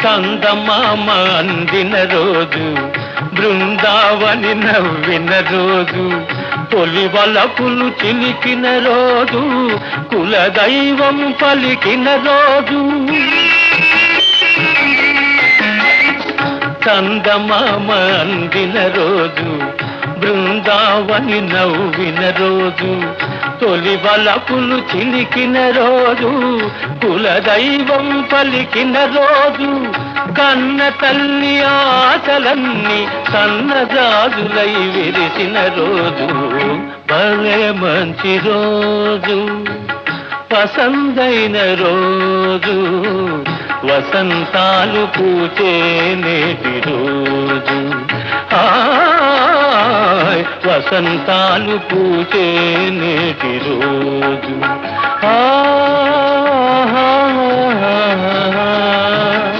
చందమామ అందిన రోజు, బృందావని నవ్విన రోజు, తొలి వలపులు చిలికిన రోజు, కులదైవం పలికిన రోజు. చందమామ అందిన రోజు, బృందావని నవ్విన రోజు, తొలి వలపులు చిలికిన రోజు, కులదైవం పలికిన రోజు, కన్న తల్లి ఆశలన్నీ సన్నజాజులై విరిసిన రోజు. భలే మంచి రోజు, పసందైన రోజు, వసంతాలు పూచే నేటి రోజు. వసంతాలు పూచే నేటి రోజు.